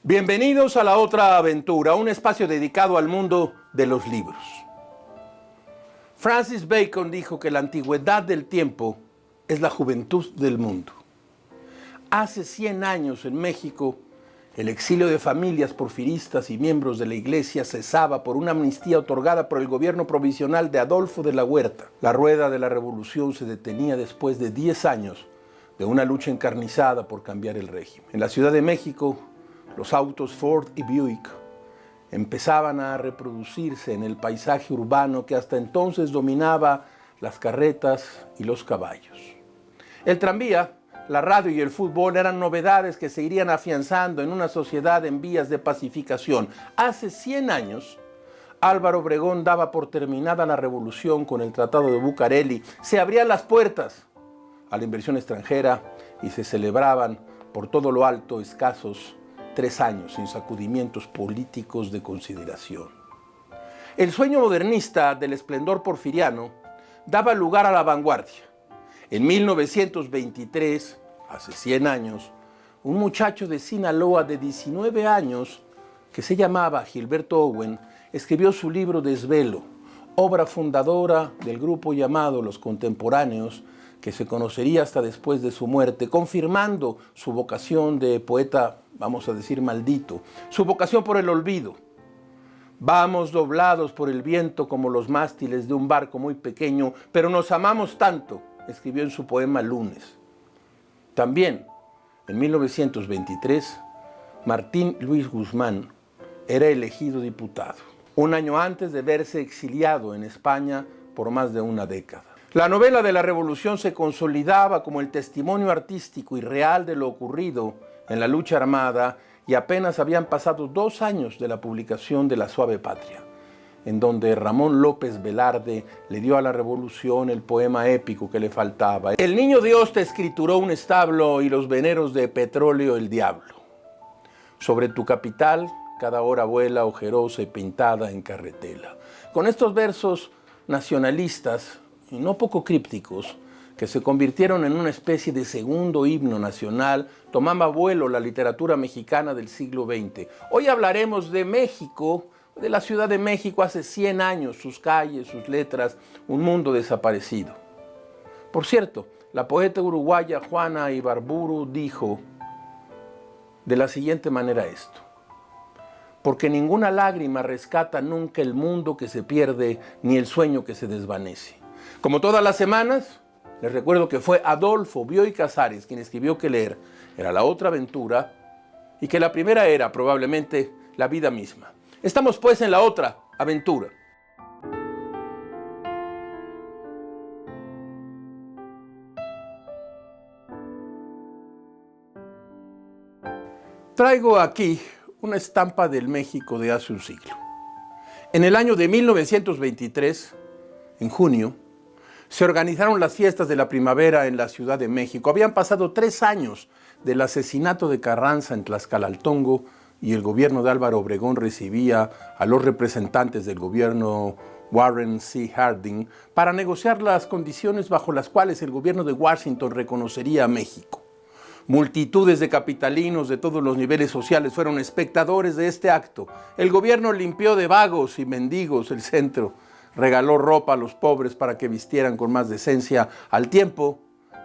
Bienvenidos a La Otra Aventura, un espacio dedicado al mundo de los libros. Francis Bacon dijo que la antigüedad del tiempo es la juventud del mundo. Hace 100 años en México, el exilio de familias porfiristas y miembros de la Iglesia cesaba por una amnistía otorgada por el gobierno provisional de Adolfo de la Huerta. La rueda de la revolución se detenía después de 10 años de una lucha encarnizada por cambiar el régimen. En la Ciudad de México, los autos Ford y Buick empezaban a reproducirse en el paisaje urbano que hasta entonces dominaba las carretas y los caballos. El tranvía, la radio y el fútbol eran novedades que se irían afianzando en una sociedad en vías de pacificación. Hace 100 años, Álvaro Obregón daba por terminada la revolución con el Tratado de Bucareli. Se abrían las puertas a la inversión extranjera y se celebraban por todo lo alto escasos 3 años sin sacudimientos políticos de consideración. El sueño modernista del esplendor porfiriano daba lugar a la vanguardia. En 1923, hace 100 años, un muchacho de Sinaloa de 19 años, que se llamaba Gilberto Owen, escribió su libro Desvelo, obra fundadora del grupo llamado Los Contemporáneos, que se conocería hasta después de su muerte, confirmando su vocación de poeta, vamos a decir, maldito, su vocación por el olvido. Vamos doblados por el viento como los mástiles de un barco muy pequeño, pero nos amamos tanto, escribió en su poema Lunes. También, en 1923, Martín Luis Guzmán era elegido diputado, un año antes de verse exiliado en España por más de una década. La novela de la Revolución se consolidaba como el testimonio artístico y real de lo ocurrido en la lucha armada y apenas habían pasado 2 años de la publicación de La Suave Patria, en donde Ramón López Velarde le dio a la Revolución el poema épico que le faltaba. El Niño Dios te escrituró un establo y los veneros de petróleo el diablo. Sobre tu capital cada hora vuela ojerosa y pintada en carretela. Con estos versos nacionalistas y no poco crípticos, que se convirtieron en una especie de segundo himno nacional, tomaba vuelo la literatura mexicana del siglo XX. Hoy hablaremos de México, de la Ciudad de México hace 100 años, sus calles, sus letras, un mundo desaparecido. Por cierto, la poeta uruguaya Juana Ibarburu dijo de la siguiente manera esto: porque ninguna lágrima rescata nunca el mundo que se pierde, ni el sueño que se desvanece. Como todas las semanas, les recuerdo que fue Adolfo Bioy Casares quien escribió que leer era la otra aventura y que la primera era probablemente la vida misma. Estamos pues en la otra aventura. Traigo aquí una estampa del México de hace un siglo. En el año de 1923, en junio, se organizaron las fiestas de la primavera en la Ciudad de México. Habían pasado 3 años del asesinato de Carranza en Tlaxcalaltongo y el gobierno de Álvaro Obregón recibía a los representantes del gobierno Warren C. Harding para negociar las condiciones bajo las cuales el gobierno de Washington reconocería a México. Multitudes de capitalinos de todos los niveles sociales fueron espectadores de este acto. El gobierno limpió de vagos y mendigos el centro, regaló ropa a los pobres para que vistieran con más decencia, al tiempo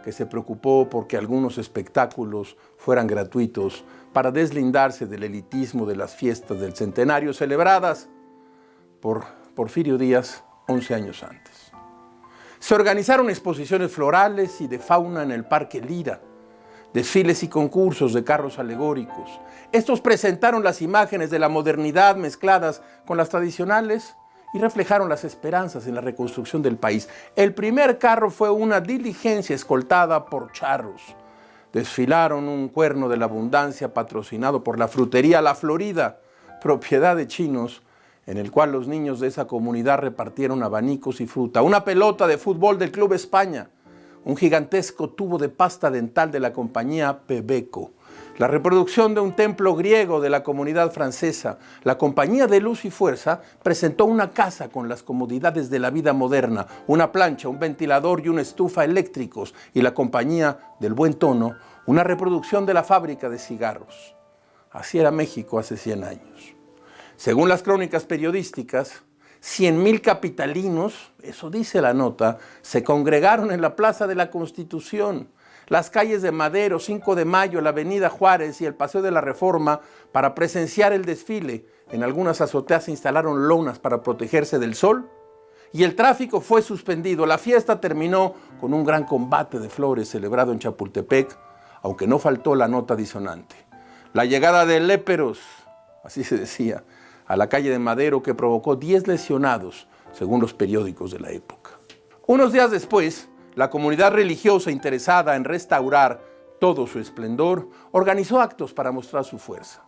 que se preocupó porque algunos espectáculos fueran gratuitos para deslindarse del elitismo de las fiestas del centenario celebradas por Porfirio Díaz 11 años antes. Se organizaron exposiciones florales y de fauna en el Parque Lira, desfiles y concursos de carros alegóricos. Estos presentaron las imágenes de la modernidad mezcladas con las tradicionales y reflejaron las esperanzas en la reconstrucción del país. El primer carro fue una diligencia escoltada por charros. Desfilaron un cuerno de la abundancia patrocinado por la frutería La Florida, propiedad de chinos, en el cual los niños de esa comunidad repartieron abanicos y fruta, una pelota de fútbol del Club España, un gigantesco tubo de pasta dental de la compañía Pebeco, La reproducción de un templo griego de la comunidad francesa, la Compañía de Luz y Fuerza presentó una casa con las comodidades de la vida moderna, una plancha, un ventilador y una estufa eléctricos, y la Compañía del Buen Tono, una reproducción de la fábrica de cigarros. Así era México hace 100 años. Según las crónicas periodísticas, 100,000 capitalinos, eso dice la nota, se congregaron en la Plaza de la Constitución, las calles de Madero, 5 de Mayo, la Avenida Juárez y el Paseo de la Reforma para presenciar el desfile. En algunas azoteas se instalaron lonas para protegerse del sol y el tráfico fue suspendido. La fiesta terminó con un gran combate de flores celebrado en Chapultepec, aunque no faltó la nota disonante. La llegada de léperos, así se decía, a la calle de Madero, que provocó 10 lesionados, según los periódicos de la época. Unos días después, la comunidad religiosa interesada en restaurar todo su esplendor organizó actos para mostrar su fuerza.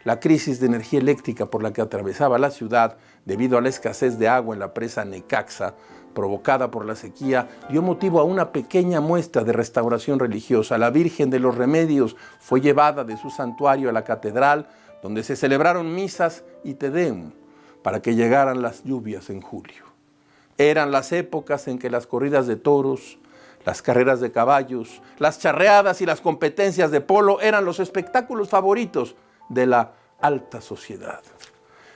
La crisis de energía eléctrica por la que atravesaba la ciudad debido a la escasez de agua en la presa Necaxa, provocada por la sequía, dio motivo a una pequeña muestra de restauración religiosa. La Virgen de los Remedios fue llevada de su santuario a la catedral, donde se celebraron misas y Te Deum para que llegaran las lluvias en julio. Eran las épocas en que las corridas de toros, las carreras de caballos, las charreadas y las competencias de polo eran los espectáculos favoritos de la alta sociedad.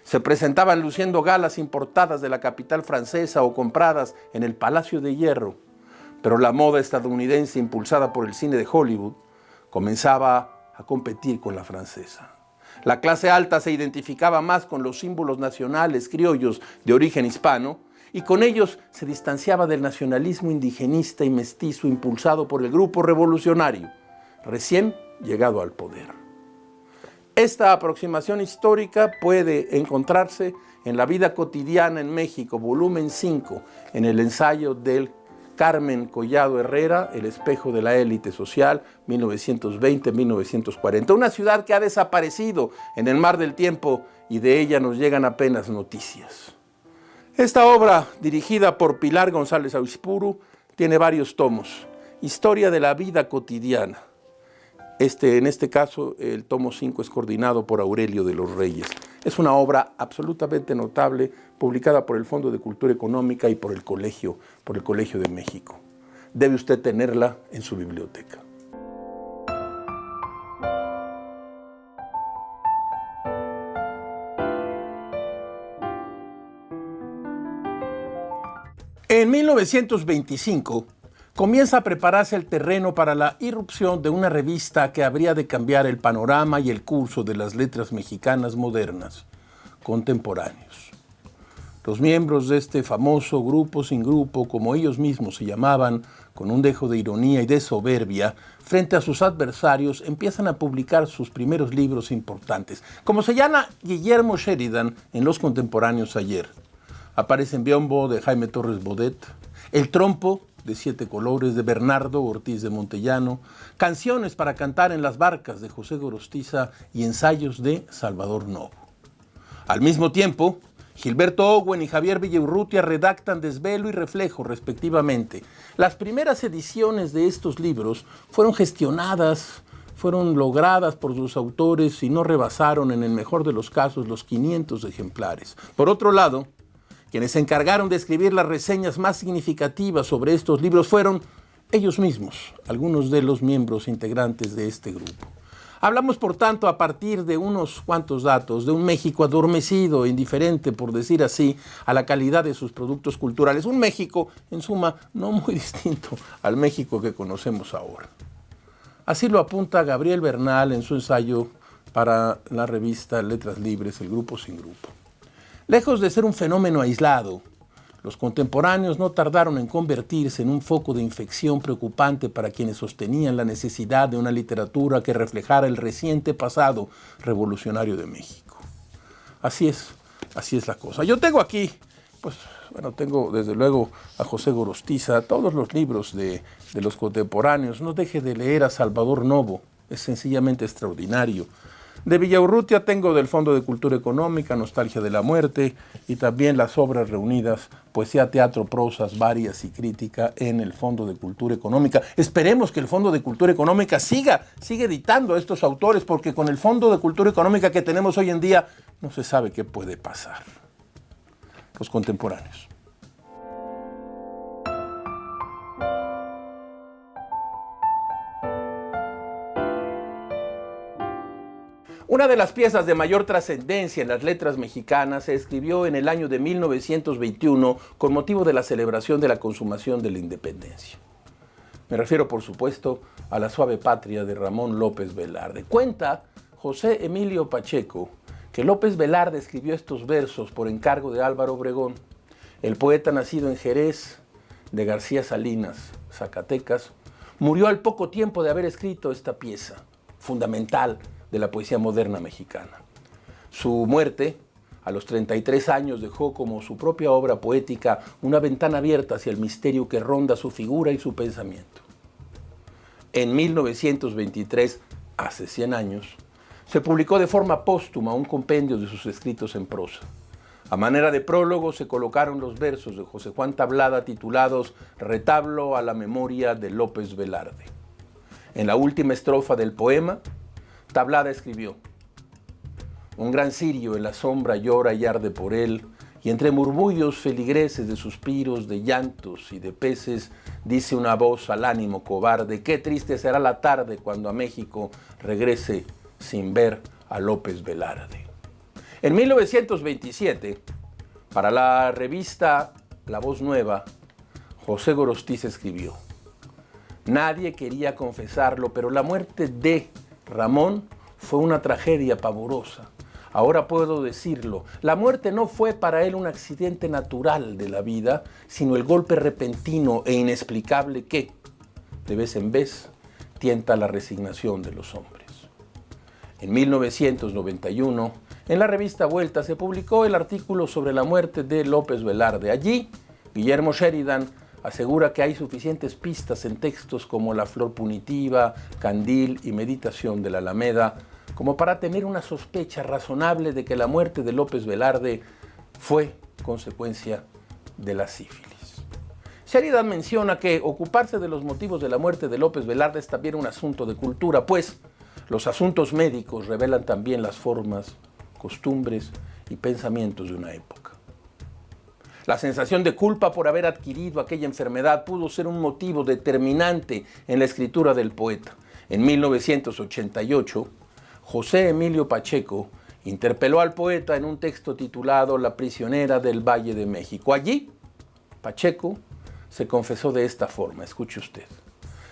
Se presentaban luciendo galas importadas de la capital francesa o compradas en el Palacio de Hierro, pero la moda estadounidense impulsada por el cine de Hollywood comenzaba a competir con la francesa. La clase alta se identificaba más con los símbolos nacionales criollos de origen hispano y con ellos se distanciaba del nacionalismo indigenista y mestizo impulsado por el grupo revolucionario, recién llegado al poder. Esta aproximación histórica puede encontrarse en La vida cotidiana en México, volumen 5, en el ensayo del Carmen Collado Herrera, El espejo de la élite social, 1920-1940. Una ciudad que ha desaparecido en el mar del tiempo y de ella nos llegan apenas noticias. Esta obra, dirigida por Pilar González Auspuru, tiene varios tomos. Historia de la vida cotidiana. En este caso, el tomo 5 es coordinado por Aurelio de los Reyes. Es una obra absolutamente notable, publicada por el Fondo de Cultura Económica y por el Colegio de México. Debe usted tenerla en su biblioteca. En 1925 comienza a prepararse el terreno para la irrupción de una revista que habría de cambiar el panorama y el curso de las letras mexicanas modernas, contemporáneos. Los miembros de este famoso grupo sin grupo, como ellos mismos se llamaban, con un dejo de ironía y de soberbia, frente a sus adversarios, empiezan a publicar sus primeros libros importantes, como se llama Guillermo Sheridan en Los Contemporáneos ayer. Aparecen Biombo, de Jaime Torres Bodet, El trompo, de 7 colores, de Bernardo Ortiz de Montellano, Canciones para cantar en las barcas, de José Gorostiza, y Ensayos, de Salvador Novo. Al mismo tiempo, Gilberto Owen y Javier Villaurrutia redactan Desvelo y Reflejo, respectivamente. Las primeras ediciones de estos libros fueron gestionadas, fueron logradas por sus autores y no rebasaron, en el mejor de los casos, los 500 ejemplares. Por otro lado, quienes se encargaron de escribir las reseñas más significativas sobre estos libros fueron ellos mismos, algunos de los miembros integrantes de este grupo. Hablamos, por tanto, a partir de unos cuantos datos, de un México adormecido, indiferente, por decir así, a la calidad de sus productos culturales. Un México, en suma, no muy distinto al México que conocemos ahora. Así lo apunta Gabriel Bernal en su ensayo para la revista Letras Libres, El grupo sin grupo. Lejos de ser un fenómeno aislado, los contemporáneos no tardaron en convertirse en un foco de infección preocupante para quienes sostenían la necesidad de una literatura que reflejara el reciente pasado revolucionario de México. Así es la cosa. Yo tengo aquí, tengo desde luego a José Gorostiza, todos los libros de los contemporáneos. No deje de leer a Salvador Novo, es sencillamente extraordinario. De Villaurrutia tengo del Fondo de Cultura Económica, Nostalgia de la Muerte, y también las obras reunidas, poesía, teatro, prosas, varias y crítica en el Fondo de Cultura Económica. Esperemos que el Fondo de Cultura Económica siga editando a estos autores, porque con el Fondo de Cultura Económica que tenemos hoy en día no se sabe qué puede pasar. Los contemporáneos. Una de las piezas de mayor trascendencia en las letras mexicanas se escribió en el año de 1921 con motivo de la celebración de la consumación de la independencia. Me refiero, por supuesto, a La suave patria de Ramón López Velarde. Cuenta José Emilio Pacheco que López Velarde escribió estos versos por encargo de Álvaro Obregón, el poeta nacido en Jerez de García Salinas, Zacatecas. Murió al poco tiempo de haber escrito esta pieza fundamental de la poesía moderna mexicana. Su muerte, a los 33 años, dejó como su propia obra poética una ventana abierta hacia el misterio que ronda su figura y su pensamiento. En 1923, hace 100 años, se publicó de forma póstuma un compendio de sus escritos en prosa. A manera de prólogo se colocaron los versos de José Juan Tablada titulados Retablo a la memoria de López Velarde. En la última estrofa del poema, Tablada escribió: un gran cirio en la sombra llora y arde por él, y entre murmullos feligreses de suspiros, de llantos y de peces, dice una voz al ánimo cobarde: qué triste será la tarde cuando a México regrese sin ver a López Velarde. En 1927, para la revista La Voz Nueva, José Gorostiza escribió: nadie quería confesarlo, pero la muerte de Ramón fue una tragedia pavorosa. Ahora puedo decirlo, la muerte no fue para él un accidente natural de la vida, sino el golpe repentino e inexplicable que, de vez en vez, tienta la resignación de los hombres. En 1991, en la revista Vuelta se publicó el artículo sobre la muerte de López Velarde. Allí, Guillermo Sheridan asegura que hay suficientes pistas en textos como La flor punitiva, Candil y Meditación de la Alameda, como para tener una sospecha razonable de que la muerte de López Velarde fue consecuencia de la sífilis. Sheridan menciona que ocuparse de los motivos de la muerte de López Velarde es también un asunto de cultura, pues los asuntos médicos revelan también las formas, costumbres y pensamientos de una época. La sensación de culpa por haber adquirido aquella enfermedad pudo ser un motivo determinante en la escritura del poeta. En 1988, José Emilio Pacheco interpeló al poeta en un texto titulado La prisionera del Valle de México. Allí, Pacheco se confesó de esta forma, escuche usted: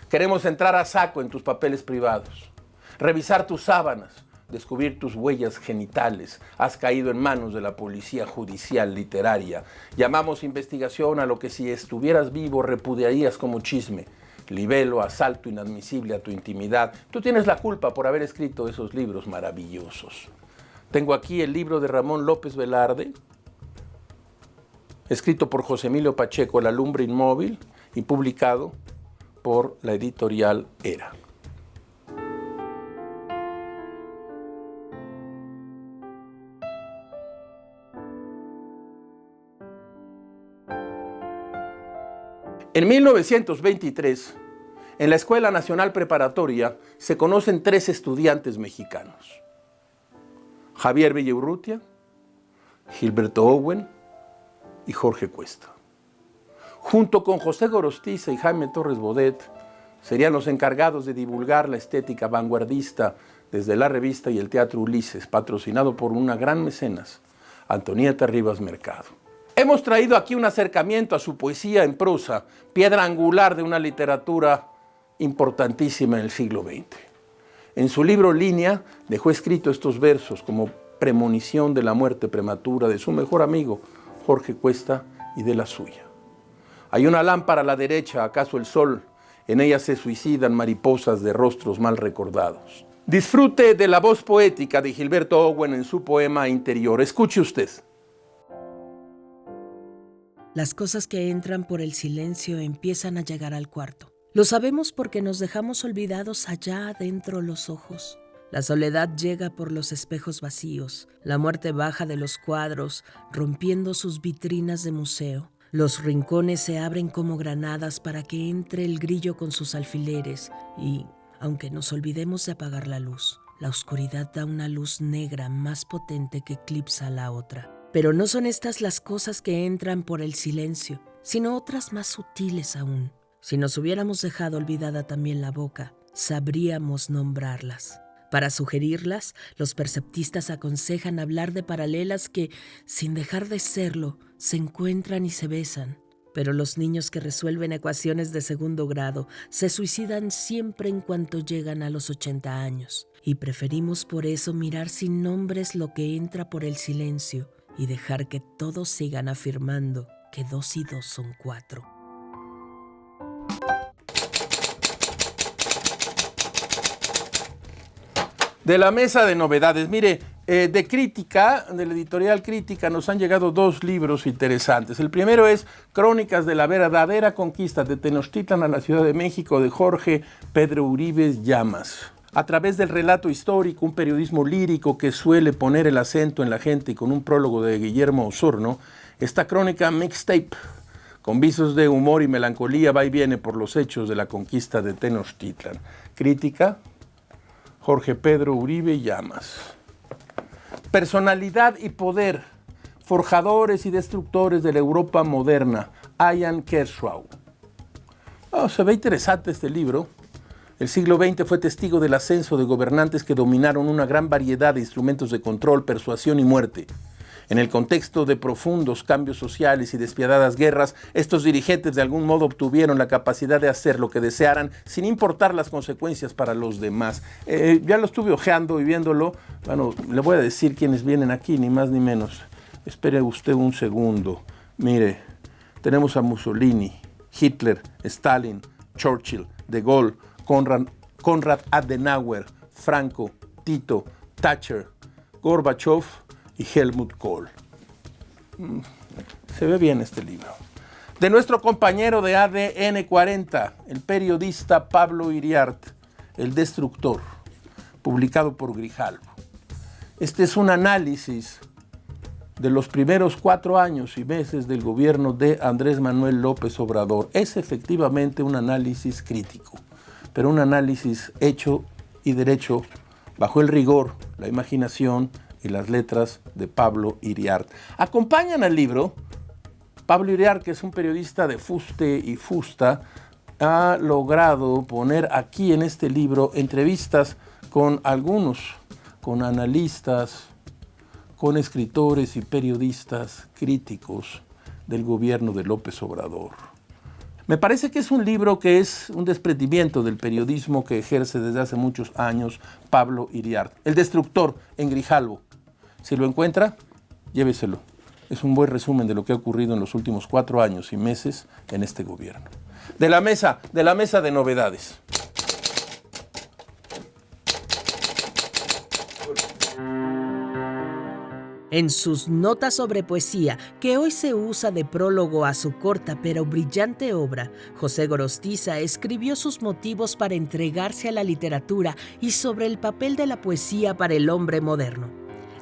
queremos entrar a saco en tus papeles privados, revisar tus sábanas, descubrir tus huellas genitales. Has caído en manos de la policía judicial literaria. Llamamos investigación a lo que si estuvieras vivo repudiarías como chisme. Libelo, asalto inadmisible a tu intimidad. Tú tienes la culpa por haber escrito esos libros maravillosos. Tengo aquí el libro de Ramón López Velarde, escrito por José Emilio Pacheco, La lumbre inmóvil, y publicado por la editorial Era. En 1923, en la Escuela Nacional Preparatoria, se conocen 3 estudiantes mexicanos: Javier Villaurrutia, Gilberto Owen y Jorge Cuesta. Junto con José Gorostiza y Jaime Torres Bodet, serían los encargados de divulgar la estética vanguardista desde la revista y el Teatro Ulises, patrocinado por una gran mecenas, Antonieta Rivas Mercado. Hemos traído aquí un acercamiento a su poesía en prosa, piedra angular de una literatura importantísima en el siglo XX. En su libro Línea dejó escrito estos versos como premonición de la muerte prematura de su mejor amigo, Jorge Cuesta, y de la suya. Hay una lámpara a la derecha, ¿acaso el sol? En ella se suicidan mariposas de rostros mal recordados. Disfrute de la voz poética de Gilberto Owen en su poema Interior. Escuche usted. Las cosas que entran por el silencio empiezan a llegar al cuarto. Lo sabemos porque nos dejamos olvidados allá adentro los ojos. La soledad llega por los espejos vacíos, la muerte baja de los cuadros, rompiendo sus vitrinas de museo. Los rincones se abren como granadas para que entre el grillo con sus alfileres y, aunque nos olvidemos de apagar la luz, la oscuridad da una luz negra más potente que eclipsa a la otra. Pero no son estas las cosas que entran por el silencio, sino otras más sutiles aún. Si nos hubiéramos dejado olvidada también la boca, sabríamos nombrarlas. Para sugerirlas, los perceptistas aconsejan hablar de paralelas que, sin dejar de serlo, se encuentran y se besan. Pero los niños que resuelven ecuaciones de segundo grado se suicidan siempre en cuanto llegan a los 80 años. Y preferimos por eso mirar sin nombres lo que entra por el silencio y dejar que todos sigan afirmando que 2 y 2 son 4. De la mesa de novedades, mire, de Crítica, de la editorial Crítica, nos han llegado 2 libros interesantes. El primero es Crónicas de la verdadera conquista de Tenochtitlan a la Ciudad de México, de Jorge Pedro Uribe Llamas. A través del relato histórico, un periodismo lírico que suele poner el acento en la gente y con un prólogo de Guillermo Osorno, esta crónica mixtape, con visos de humor y melancolía, va y viene por los hechos de la conquista de Tenochtitlan. Crítica, Jorge Pedro Uribe Llamas. Personalidad y poder, forjadores y destructores de la Europa moderna, Ian Kershaw. Se ve interesante este libro. El siglo XX fue testigo del ascenso de gobernantes que dominaron una gran variedad de instrumentos de control, persuasión y muerte. En el contexto de profundos cambios sociales y despiadadas guerras, estos dirigentes de algún modo obtuvieron la capacidad de hacer lo que desearan sin importar las consecuencias para los demás. Ya lo estuve ojeando y viéndolo. Bueno, le voy a decir quiénes vienen aquí, ni más ni menos. Espere usted un segundo. Mire, tenemos a Mussolini, Hitler, Stalin, Churchill, De Gaulle, Konrad Adenauer, Franco, Tito, Thatcher, Gorbachev y Helmut Kohl. Se ve bien este libro. De nuestro compañero de ADN 40, el periodista Pablo Iriart, El Destructor, publicado por Grijalbo. Este es un análisis de los primeros 4 años y meses del gobierno de Andrés Manuel López Obrador. Es efectivamente un análisis crítico, pero un análisis hecho y derecho bajo el rigor, la imaginación y las letras de Pablo Iriart. Acompañan al libro Pablo Iriart, que es un periodista de fuste y fusta, ha logrado poner aquí en este libro entrevistas con con analistas, con escritores y periodistas críticos del gobierno de López Obrador. Me parece que es un libro que es un desprendimiento del periodismo que ejerce desde hace muchos años Pablo Iriart. El Destructor, en Grijalbo. Si lo encuentra, lléveselo. Es un buen resumen de lo que ha ocurrido en los últimos 4 años y meses en este gobierno. De la mesa de novedades. En sus notas sobre poesía, que hoy se usa de prólogo a su corta pero brillante obra, José Gorostiza escribió sus motivos para entregarse a la literatura y sobre el papel de la poesía para el hombre moderno.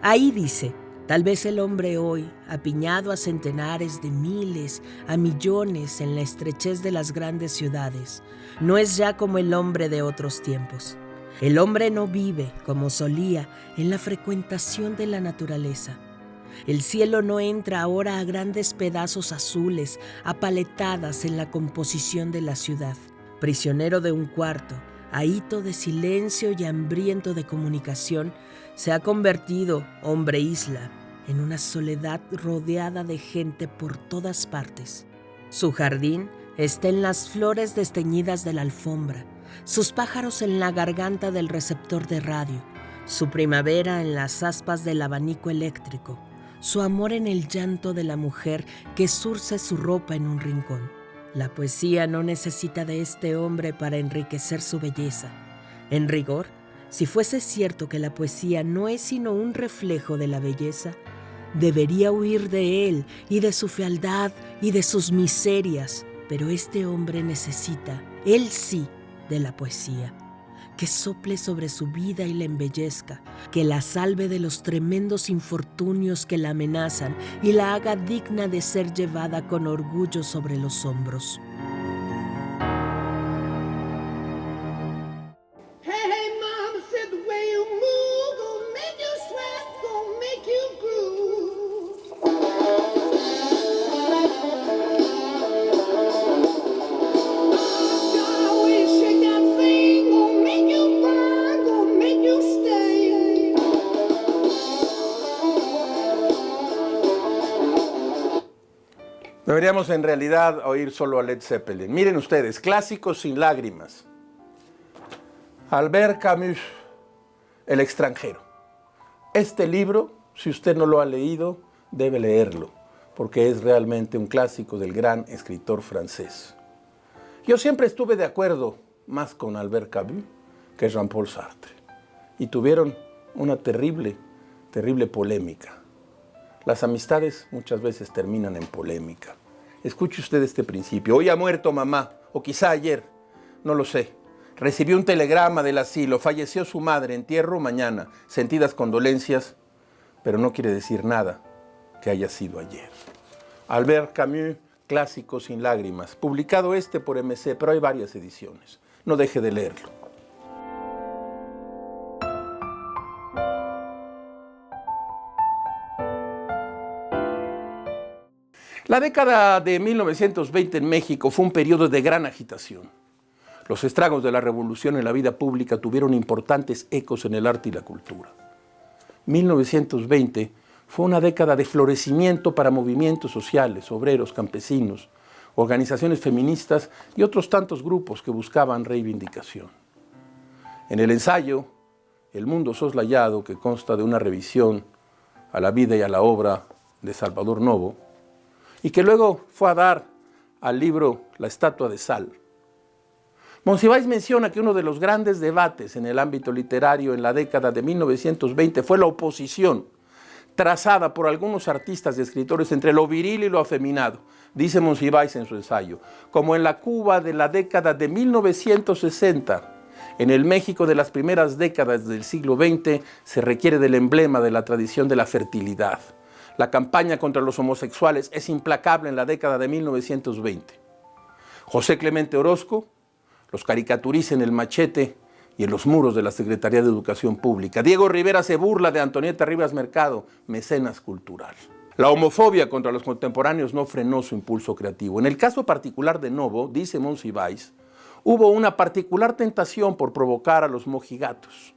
Ahí dice: tal vez el hombre hoy, apiñado a centenares de miles, a millones en la estrechez de las grandes ciudades, no es ya como el hombre de otros tiempos. El hombre no vive, como solía, en la frecuentación de la naturaleza. El cielo no entra ahora a grandes pedazos azules, apaletadas en la composición de la ciudad. Prisionero de un cuarto, ahito de silencio y hambriento de comunicación, se ha convertido, hombre isla, en una soledad rodeada de gente por todas partes. Su jardín está en las flores desteñidas de la alfombra, sus pájaros en la garganta del receptor de radio, su primavera en las aspas del abanico eléctrico, su amor en el llanto de la mujer que zurce su ropa en un rincón. La poesía no necesita de este hombre para enriquecer su belleza. En rigor, si fuese cierto que la poesía no es sino un reflejo de la belleza, debería huir de él y de su fealdad y de sus miserias, pero este hombre necesita, él sí, de la poesía. que sople sobre su vida y la embellezca, que la salve de los tremendos infortunios que la amenazan y la haga digna de ser llevada con orgullo sobre los hombros. Deberíamos en realidad oír solo a Led Zeppelin. Miren ustedes, clásicos sin lágrimas. Albert Camus, El extranjero. Este libro, si usted no lo ha leído, debe leerlo, porque es realmente un clásico del gran escritor francés. Yo siempre estuve de acuerdo más con Albert Camus que Jean-Paul Sartre. Y tuvieron una terrible polémica. Las amistades muchas veces terminan en polémica. Escuche usted este principio. Hoy ha muerto mamá, o quizá ayer, no lo sé. Recibió un telegrama del asilo, falleció su madre, entierro mañana. Sentidas condolencias, pero no quiere decir nada que haya sido ayer. Albert Camus, Clásico sin lágrimas, publicado por MC, pero hay varias ediciones. No deje de leerlo. La década de 1920 en México fue un periodo de gran agitación. Los estragos de la revolución en la vida pública tuvieron importantes ecos en el arte y la cultura. 1920 fue una década de florecimiento para movimientos sociales, obreros, campesinos, organizaciones feministas y otros tantos grupos que buscaban reivindicación. En el ensayo, El mundo soslayado, que consta de una revisión a la vida y a la obra de Salvador Novo, y que luego fue a dar al libro La estatua de sal. Monsiváis menciona que uno de los grandes debates en el ámbito literario en la década de 1920 fue la oposición trazada por algunos artistas y escritores entre lo viril y lo afeminado, dice Monsiváis en su ensayo, como en la Cuba de la década de 1960. En el México de las primeras décadas del siglo XX se requiere del emblema de la tradición de la fertilidad. La campaña contra los homosexuales es implacable en la década de 1920. José Clemente Orozco los caricaturiza en El Machete y en los muros de la Secretaría de Educación Pública. Diego Rivera se burla de Antonieta Rivas Mercado, mecenas cultural. La homofobia contra los contemporáneos no frenó su impulso creativo. En el caso particular de Novo, dice Monsiváis, hubo una particular tentación por provocar a los mojigatos.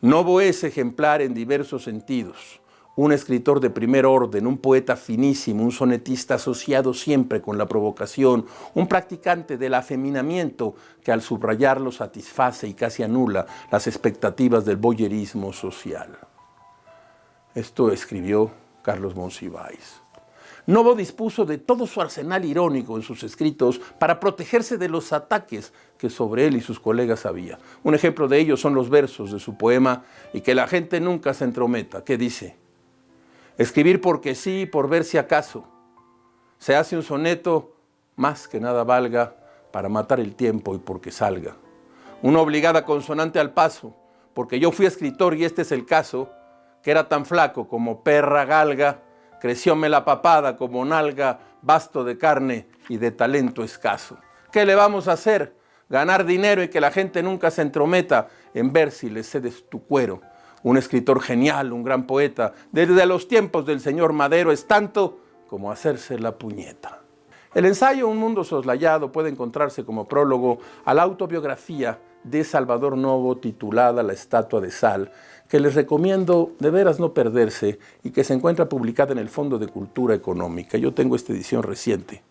Novo es ejemplar en diversos sentidos. Un escritor de primer orden, un poeta finísimo, un sonetista asociado siempre con la provocación, un practicante del afeminamiento que al subrayarlo satisface y casi anula las expectativas del voyerismo social. Esto escribió Carlos Monsiváis. Novo dispuso de todo su arsenal irónico en sus escritos para protegerse de los ataques que sobre él y sus colegas había. Un ejemplo de ello son los versos de su poema Y que la gente nunca se entrometa, que dice: escribir porque sí, por ver si acaso. Se hace un soneto más que nada valga para matar el tiempo y porque salga. Una obligada consonante al paso, porque yo fui escritor y este es el caso, que era tan flaco como perra galga, crecióme la papada como nalga, basto de carne y de talento escaso. ¿Qué le vamos a hacer? Ganar dinero y que la gente nunca se entrometa en ver si le cedes tu cuero. Un escritor genial, un gran poeta, desde los tiempos del señor Madero, es tanto como hacerse la puñeta. El ensayo Un mundo soslayado puede encontrarse como prólogo a la autobiografía de Salvador Novo titulada La estatua de sal, que les recomiendo de veras no perderse y que se encuentra publicada en el Fondo de Cultura Económica. Yo tengo esta edición reciente.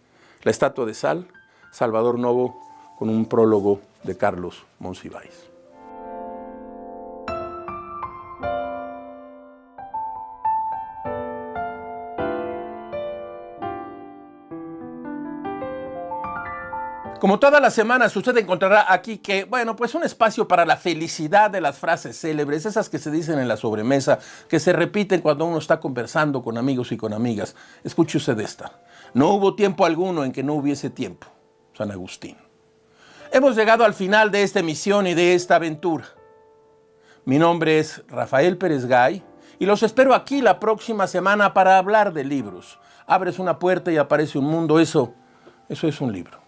La estatua de sal, Salvador Novo, con un prólogo de Carlos Monsiváis. Como todas las semanas, usted encontrará aquí que, pues un espacio para la felicidad de las frases célebres, esas que se dicen en la sobremesa, que se repiten cuando uno está conversando con amigos y con amigas. Escuche usted esta. No hubo tiempo alguno en que no hubiese tiempo. San Agustín. Hemos llegado al final de esta emisión y de esta aventura. Mi nombre es Rafael Pérez Gay y los espero aquí la próxima semana para hablar de libros. Abres una puerta y aparece un mundo, eso es un libro.